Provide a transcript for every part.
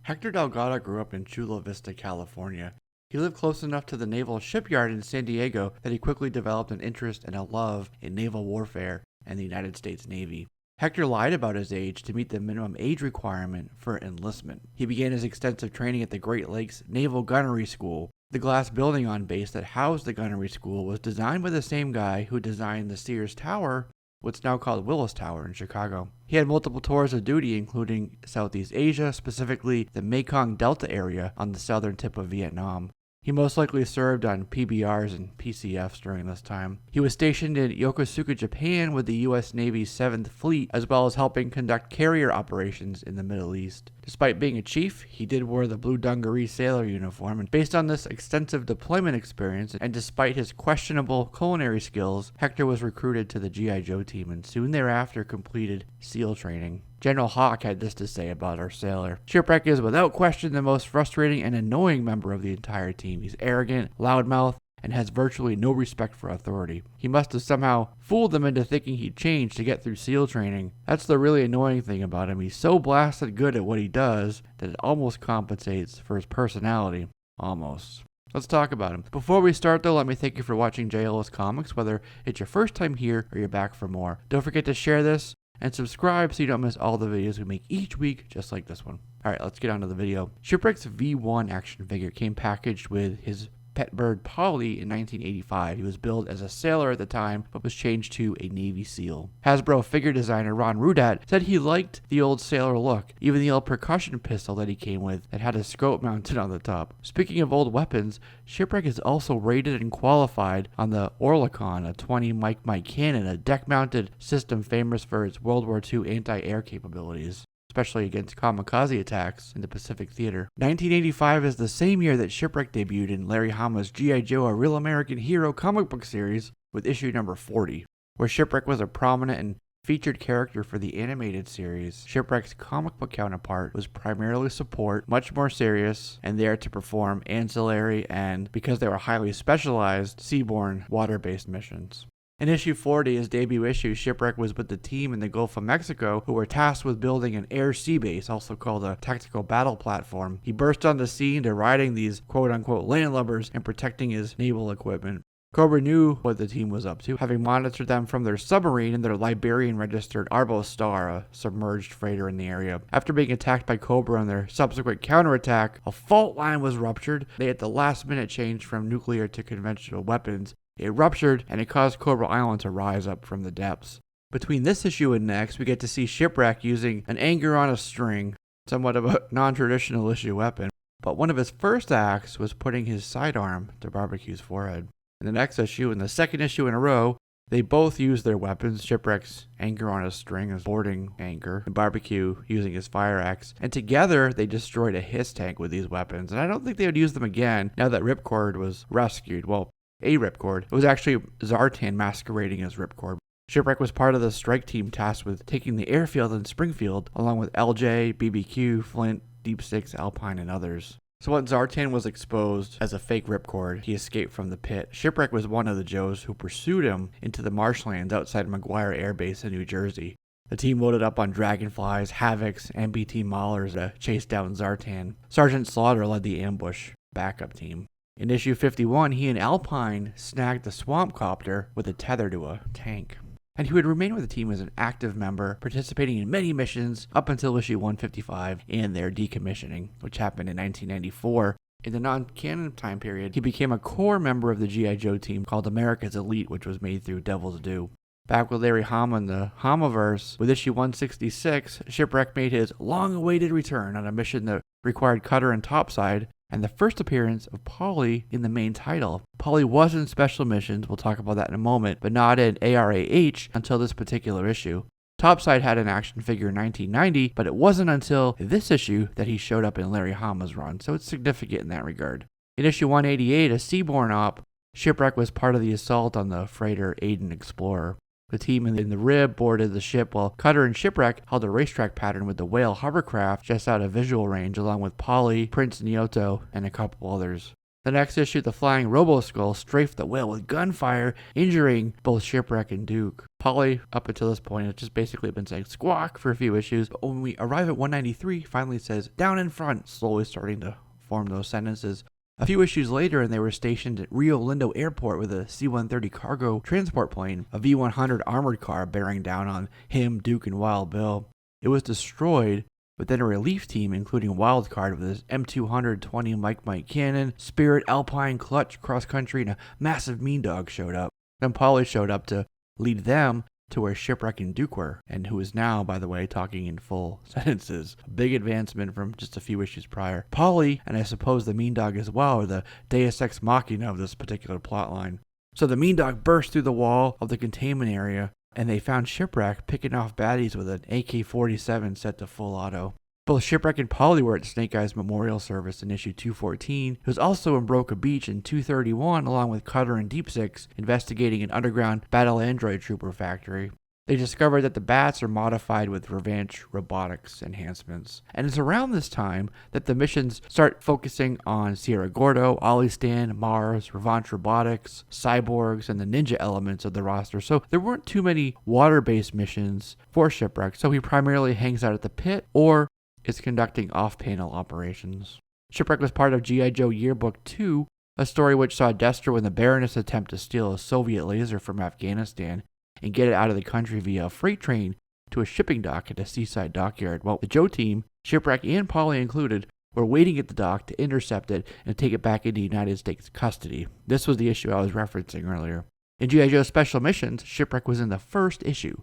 Hector Delgado grew up in Chula Vista, California. He lived close enough to the naval shipyard in San Diego that he quickly developed an interest and a love in naval warfare and the United States Navy. Hector lied about his age to meet the minimum age requirement for enlistment. He began his extensive training at the Great Lakes Naval Gunnery School. The glass building on base that housed the gunnery school was designed by the same guy who designed the Sears Tower, what's now called Willis Tower in Chicago. He had multiple tours of duty, including Southeast Asia, specifically the Mekong Delta area on the southern tip of Vietnam. He most likely served on PBRs and PCFs during this time. He was stationed in Yokosuka, Japan with the U.S. Navy's 7th Fleet, as well as helping conduct carrier operations in the Middle East. Despite being a chief, he did wear the blue dungaree sailor uniform, and based on this extensive deployment experience, and despite his questionable culinary skills, Hector was recruited to the G.I. Joe team and soon thereafter completed SEAL training. General Hawk had this to say about our sailor. Shipwreck is without question the most frustrating and annoying member of the entire team. He's arrogant, loudmouth, and has virtually no respect for authority. He must have somehow fooled them into thinking he'd change to get through SEAL training. That's the really annoying thing about him. He's so blasted good at what he does that it almost compensates for his personality. Almost. Let's talk about him. Before we start though, let me thank you for watching JLS Comics, whether it's your first time here or you're back for more. Don't forget to share this and subscribe so you don't miss all the videos we make each week, just like this one. Alright, let's get on to the video. Shipwreck's V1 action figure came packaged with his pet bird Polly in 1985. He was billed as a sailor at the time, but was changed to a Navy SEAL. Hasbro figure designer Ron Rudat said he liked the old sailor look, even the old percussion pistol that he came with that had a scope mounted on the top. Speaking of old weapons, Shipwreck is also rated and qualified on the Oerlikon, a 20 Mike cannon, a deck-mounted system famous for its World War II anti-air capabilities, especially against kamikaze attacks in the Pacific Theater. 1985 is the same year that Shipwreck debuted in Larry Hama's G.I. Joe, a Real American Hero comic book series with issue number 40, where Shipwreck was a prominent and featured character for the animated series. Shipwreck's comic book counterpart was primarily support, much more serious, and there to perform ancillary and, because they were highly specialized, seaborne water-based missions. In issue 40, his debut issue, Shipwreck was with the team in the Gulf of Mexico who were tasked with building an air-sea base, also called a tactical battle platform. He burst on the scene deriding these quote-unquote landlubbers and protecting his naval equipment. Cobra knew what the team was up to, having monitored them from their submarine and their Liberian-registered Arbo Star, a submerged freighter in the area. After being attacked by Cobra and their subsequent counterattack, a fault line was ruptured. They at the last minute changed from nuclear to conventional weapons. It ruptured, and it caused Cobra Island to rise up from the depths. Between this issue and next, we get to see Shipwreck using an anchor on a string, somewhat of a non-traditional issue weapon. But one of his first acts was putting his sidearm to Barbecue's forehead. In the next issue, and the second issue in a row, they both use their weapons, Shipwreck's anchor on a string as boarding anchor, and Barbecue using his fire axe. And together, they destroyed a HISS tank with these weapons. And I don't think they would use them again now that Ripcord was rescued. Well, a Ripcord. It was actually Zartan masquerading as Ripcord. Shipwreck was part of the strike team tasked with taking the airfield in Springfield, along with LJ, BBQ, Flint, Deep Six, Alpine, and others. So once Zartan was exposed as a fake Ripcord, he escaped from the pit. Shipwreck was one of the Joes who pursued him into the marshlands outside McGuire Air Base in New Jersey. The team loaded up on Dragonflies, Havocs, and BT Maulers to chase down Zartan. Sergeant Slaughter led the ambush backup team. In issue 51, he and Alpine snagged the Swamp Copter with a tether to a tank. And he would remain with the team as an active member, participating in many missions up until issue 155 and their decommissioning, which happened in 1994. In the non-canon time period, he became a core member of the G.I. Joe team called America's Elite, which was made through Devil's Due. Back with Larry Hama in the Hamaverse, with issue 166, Shipwreck made his long-awaited return on a mission that required Cutter and Topside, and the first appearance of Polly in the main title. Polly was in special missions, we'll talk about that in a moment, but not in ARAH until this particular issue. Topside had an action figure in 1990, but it wasn't until this issue that he showed up in Larry Hama's run, so it's significant in that regard. In issue 188, a seaborne op, Shipwreck was part of the assault on the freighter Aden Explorer. The team in the rib boarded the ship while Cutter and Shipwreck held a racetrack pattern with the Whale hovercraft just out of visual range along with Polly, Prince Nyoto, and a couple others. The next issue, the flying robo-skull strafed the whale with gunfire, injuring both Shipwreck and Duke. Polly, up until this point, has just basically been saying squawk for a few issues, but when we arrive at 193, finally says down in front, slowly starting to form those sentences. A few issues later, and they were stationed at Rio Lindo Airport with a C-130 cargo transport plane, a V-100 armored car bearing down on him, Duke, and Wild Bill. It was destroyed, but then a relief team, including Wildcard with his M220 Mike cannon, Spirit, Alpine, Clutch, Cross Country, and a massive Mean Dog showed up. Then Polly showed up to lead them to where Shipwreck and Duke were, and who is now, by the way, talking in full sentences. A big advancement from just a few issues prior. Polly, and I suppose the Mean Dog as well, are the Deus Ex Machina of this particular plotline. So the Mean Dog burst through the wall of the containment area, and they found Shipwreck picking off baddies with an AK-47 set to full auto. Both Shipwreck and Polly were at Snake Eyes Memorial Service in issue 214, who was also in Broca Beach in 231, along with Cutter and Deep Six, investigating an underground battle android trooper factory. They discovered that the bats are modified with Revenge robotics enhancements. And it's around this time that the missions start focusing on Sierra Gordo, Olistan, Mars, Revenge robotics, cyborgs, and the ninja elements of the roster. So there weren't too many water-based missions for Shipwreck, so he primarily hangs out at the pit or is conducting off-panel operations. Shipwreck was part of G.I. Joe Yearbook 2, a story which saw Destro and the Baroness attempt to steal a Soviet laser from Afghanistan and get it out of the country via a freight train to a shipping dock at a seaside dockyard. Well, the Joe team, Shipwreck and Polly included, were waiting at the dock to intercept it and take it back into United States custody. This was the issue I was referencing earlier. In G.I. Joe Special Missions, Shipwreck was in the first issue.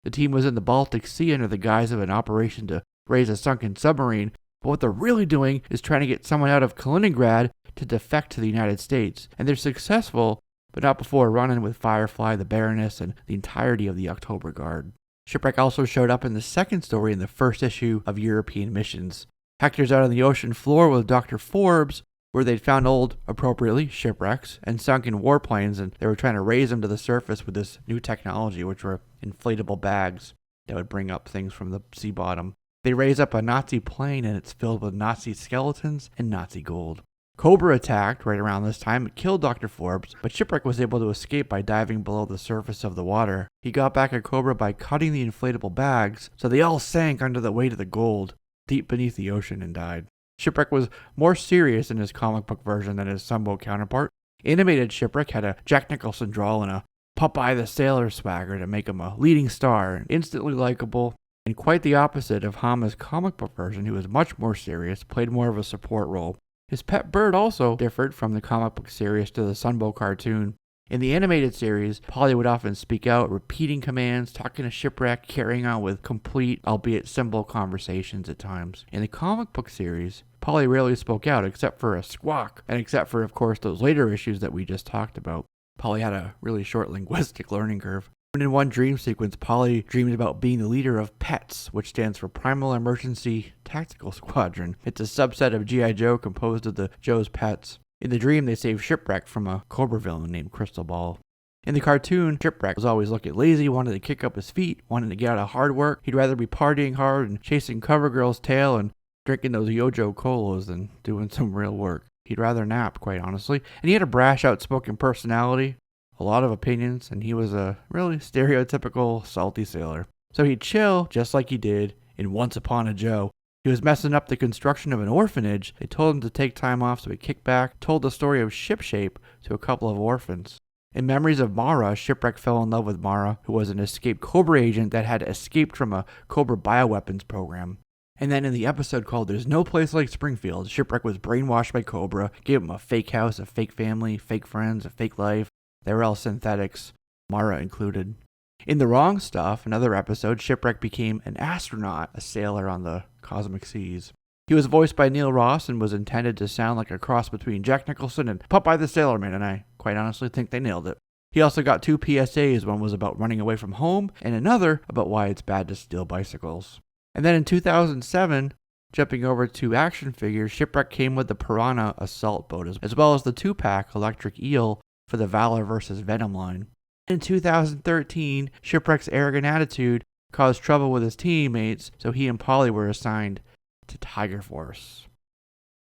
The team was in the Baltic Sea under the guise of an operation to raise a sunken submarine, but what they're really doing is trying to get someone out of Kaliningrad to defect to the United States, and they're successful, but not before running with Firefly, the Baroness, and the entirety of the October Guard. Shipwreck also showed up in the second story in the first issue of European Missions. Hector's out on the ocean floor with Dr. Forbes, where they'd found old, appropriately, shipwrecks and sunken warplanes, and they were trying to raise them to the surface with this new technology, which were inflatable bags that would bring up things from the sea bottom. They raise up a Nazi plane, and it's filled with Nazi skeletons and Nazi gold. Cobra attacked right around this time. It killed Dr. Forbes, but Shipwreck was able to escape by diving below the surface of the water. He got back at Cobra by cutting the inflatable bags, so they all sank under the weight of the gold, deep beneath the ocean, and died. Shipwreck was more serious in his comic book version than his Sunbow counterpart. Animated Shipwreck had a Jack Nicholson drawl and a Popeye the Sailor swagger to make him a leading star, instantly likable, and quite the opposite of Hama's comic book version, who was much more serious, played more of a support role. His pet bird also differed from the comic book series to the Sunbow cartoon. In the animated series, Polly would often speak out, repeating commands, talking to Shipwreck, carrying on with complete, albeit simple, conversations at times. In the comic book series, Polly rarely spoke out except for a squawk, and except for, of course, those later issues that we just talked about. Polly had a really short linguistic learning curve. In one dream sequence, Polly dreamed about being the leader of PETS, which stands for Primal Emergency Tactical Squadron. It's a subset of G.I. Joe composed of the Joe's pets. In the dream, they saved Shipwreck from a Cobra villain named Crystal Ball. In the cartoon, Shipwreck was always looking lazy, wanted to kick up his feet, wanted to get out of hard work. He'd rather be partying hard and chasing CoverGirl's tail and drinking those Yojo Colas than doing some real work. He'd rather nap, quite honestly. And he had a brash, outspoken personality, a lot of opinions, and he was a really stereotypical salty sailor. So he'd chill just like he did in Once Upon a Joe. He was messing up the construction of an orphanage. They told him to take time off, so he kicked back, told the story of Shipshape to a couple of orphans. In Memories of Mara, Shipwreck fell in love with Mara, who was an escaped Cobra agent that had escaped from a Cobra bioweapons program. And then in the episode called There's No Place Like Springfield, Shipwreck was brainwashed by Cobra, gave him a fake house, a fake family, fake friends, a fake life. They were all synthetics, Mara included. In The Wrong Stuff, another episode, Shipwreck became an astronaut, a sailor on the cosmic seas. He was voiced by Neil Ross and was intended to sound like a cross between Jack Nicholson and Popeye the Sailor Man, and I quite honestly think they nailed it. He also got 2 PSAs, one was about running away from home, and another about why it's bad to steal bicycles. And then in 2007, jumping over to action figures, Shipwreck came with the Piranha assault boat, as well as the 2-pack Electric Eel for the Valor vs. Venom line. In 2013, Shipwreck's arrogant attitude caused trouble with his teammates, so he and Polly were assigned to Tiger Force.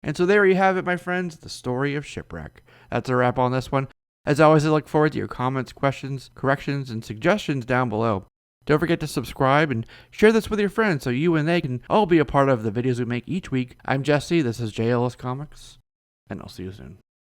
And so there you have it, my friends, the story of Shipwreck. That's a wrap on this one. As always, I look forward to your comments, questions, corrections, and suggestions down below. Don't forget to subscribe and share this with your friends so you and they can all be a part of the videos we make each week. I'm Jesse, this is JLS Comics, and I'll see you soon.